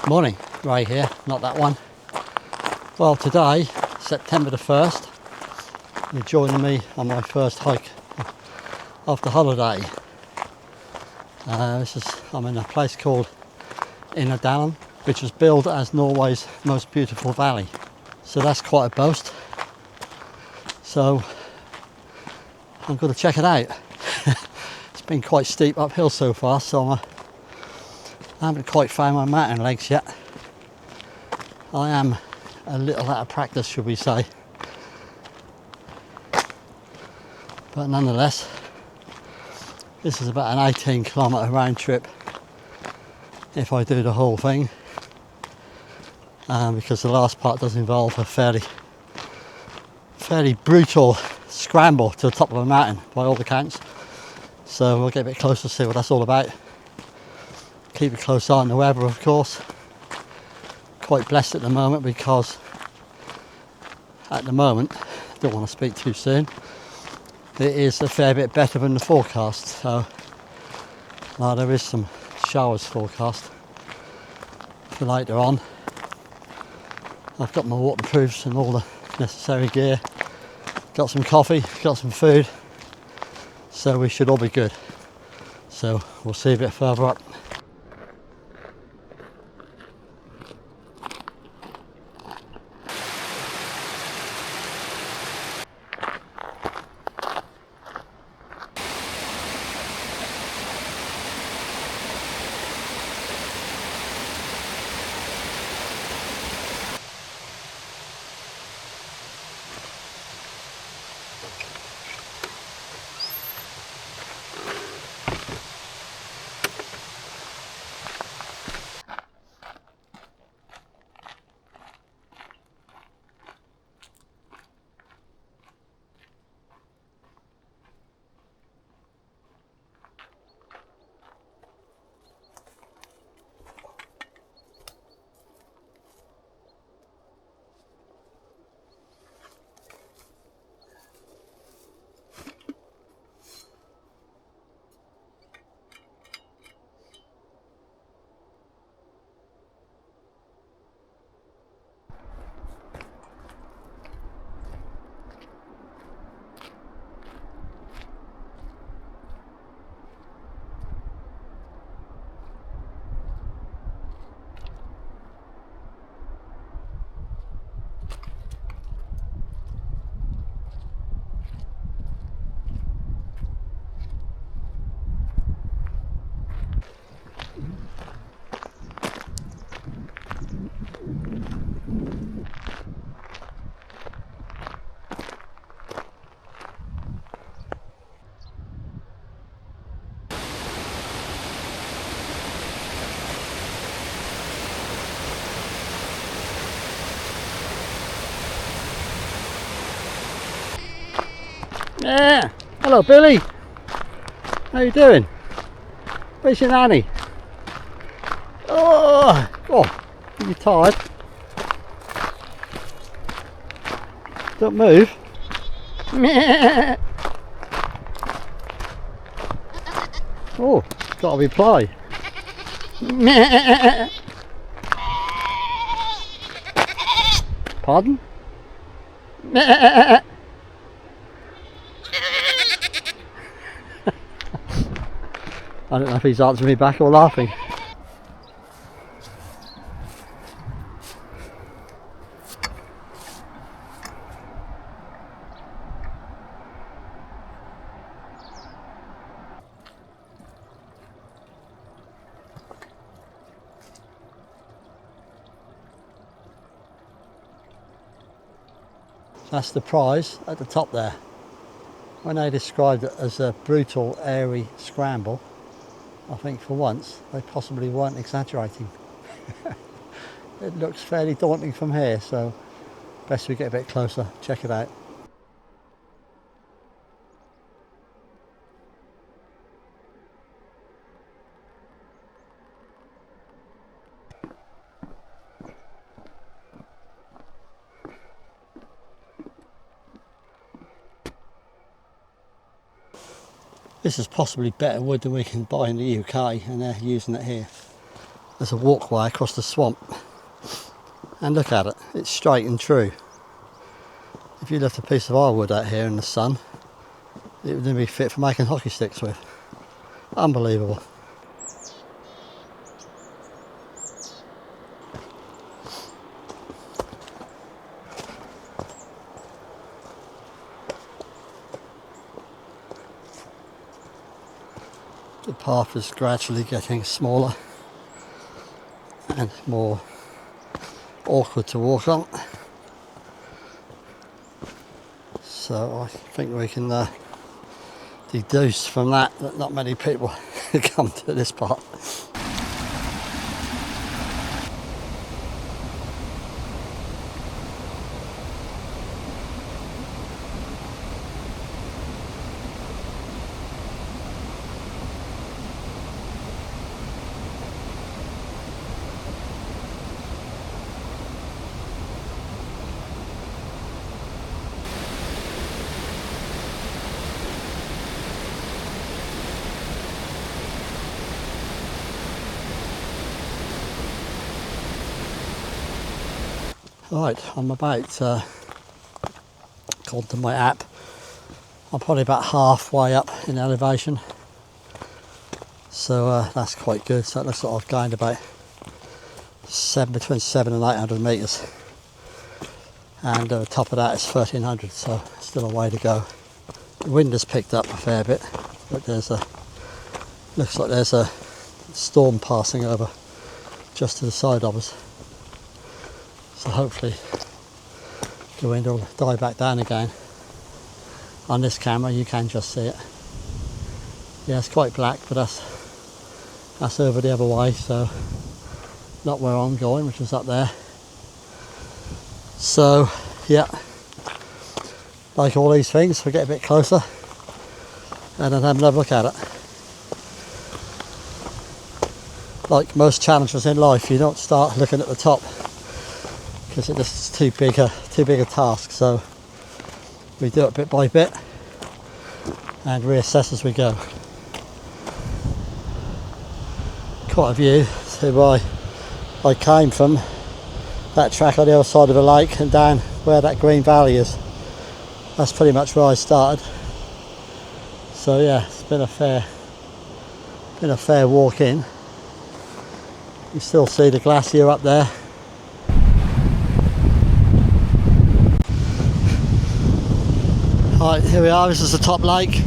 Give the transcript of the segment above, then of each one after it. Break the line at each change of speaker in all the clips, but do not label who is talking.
Morning, Ray here, not that one. Well, today, September the 1st, you're joining me on my first hike of the holiday. I'm in a place called Innerdalen, which was billed as Norway's most beautiful valley. So that's quite a boast. So I'm going to check it out. It's been quite steep uphill so far, so I haven't quite found my mountain legs yet. I am a little out of practice, should we say. But nonetheless, this is about an 18-kilometre round trip if I do the whole thing, because the last part does involve a fairly brutal scramble to the top of a mountain by all accounts. So we'll get a bit closer to see what that's all about. Keep a close eye on the weather, of course. Quite blessed at the moment because at the moment, don't want to speak too soon, it is a fair bit better than the forecast. So now there is some showers forecast for later on. I've got my waterproofs and all the necessary gear. Got some coffee, got some food, so we should all be good. So we'll see a bit further up. Yeah, hello Billy. How you doing? Where's your nanny? Oh, are you tired? Don't move. Oh, got to reply. Pardon? I don't know if he's answering me back or laughing. That's the prize at the top there. When they described it as a brutal, airy scramble, I think for once they possibly weren't exaggerating. It looks fairly daunting from here, so best we get a bit closer, check it out. This is possibly better wood than we can buy in the UK, and they're using it here. there's a walkway across the swamp, and look at it, it's straight and true. If you left a piece of ironwood out here in the sun, it wouldn't be fit for making hockey sticks with. Unbelievable. The path is gradually getting smaller and more awkward to walk on. So I think we can deduce from that not many people come to this part. Right, I'm about, according to my app, I'm probably about halfway up in elevation. So that's quite good. So it looks like I've gained about between 700 and 800 metres. And the top of that is 1300, so still a way to go. The wind has picked up a fair bit, but looks like there's a storm passing over just to the side of us. So hopefully the wind will die back down again. On this camera you can just see it. Yeah, it's quite black, but that's over the other way, so not where I'm going, which is up there. So yeah, like all these things, we get a bit closer and then have another look at it. Like most challenges in life, you don't start looking at the top, because it just is too big a task. So we do it bit by bit and reassess as we go. Quite a view to where I came from, that track on the other side of the lake and down where that green valley is. That's pretty much where I started. So yeah, it's been a fair walk in. You still see the glacier up there. Right, here we are, this is the top lake,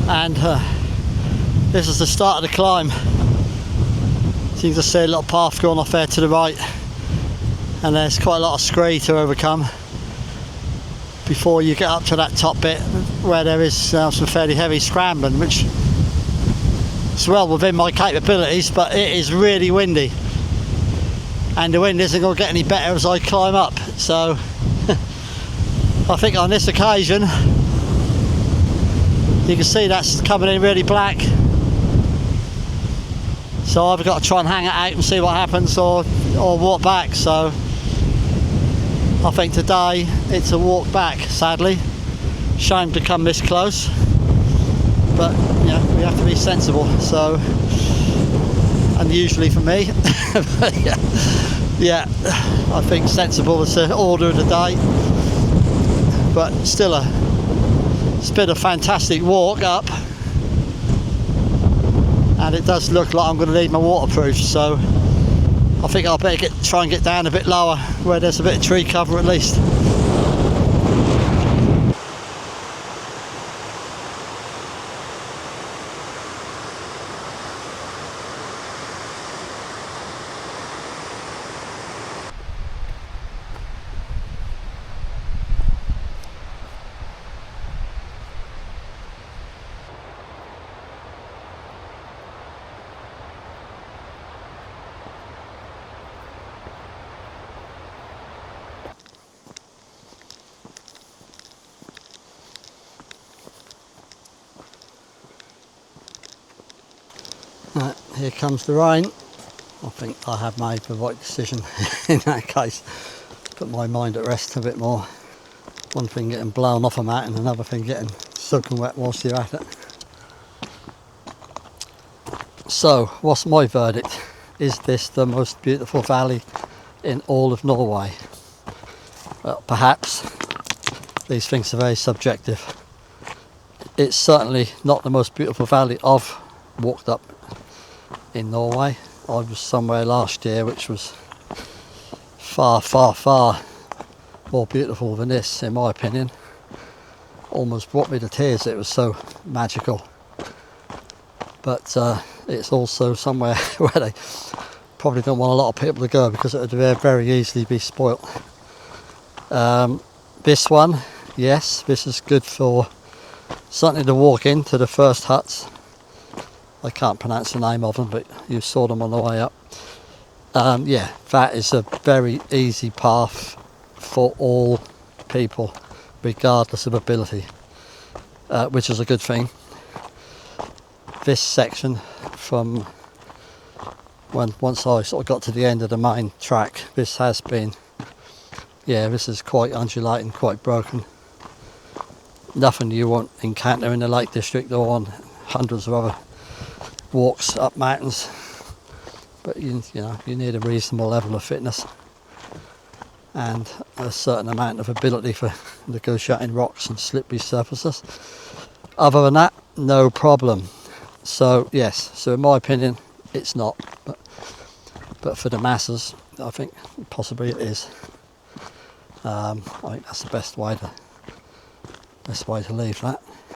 and this is the start of the climb. So you can just see a little path going off there to the right, and there's quite a lot of scree to overcome before you get up to that top bit where there is some fairly heavy scrambling, which is well within my capabilities, but it is really windy, and the wind isn't going to get any better as I climb up. So I think on this occasion you can see that's coming in really black, so I've got to try and hang it out and see what happens, or walk back. So I think today it's a walk back, sadly. Shame to come this close, but yeah, we have to be sensible. So unusually for me, but yeah, I think sensible is the order of the day. But still, it's been a fantastic walk up, and it does look like I'm going to need my waterproof, so I think I'll better try and get down a bit lower where there's a bit of tree cover at least. Right, here comes the rain. I think I have made the right decision in that case. Put my mind at rest a bit more. One thing getting blown off a mountain, another thing getting soaking wet whilst you're at it. So, what's my verdict? Is this the most beautiful valley in all of Norway? Well, perhaps. These things are very subjective. It's certainly not the most beautiful valley I've walked up in Norway. I was somewhere last year which was far, far, far more beautiful than this, in my opinion. Almost brought me to tears, it was so magical. But it's also somewhere where they probably don't want a lot of people to go because it would very easily be spoilt. This one, yes, this is good for certainly to walk into the first huts. I can't pronounce the name of them, but you saw them on the way up. Yeah, that is a very easy path for all people, regardless of ability, which is a good thing. This section from once I sort of got to the end of the main track, this has been, yeah, this is quite undulating, quite broken. Nothing you won't encounter in the Lake District or on hundreds of other walks up mountains, but you know, you need a reasonable level of fitness and a certain amount of ability for negotiating rocks and slippery surfaces. Other than that, no problem. So yes, so in my opinion it's not, but for the masses I think possibly it is. I think that's the best way to leave that.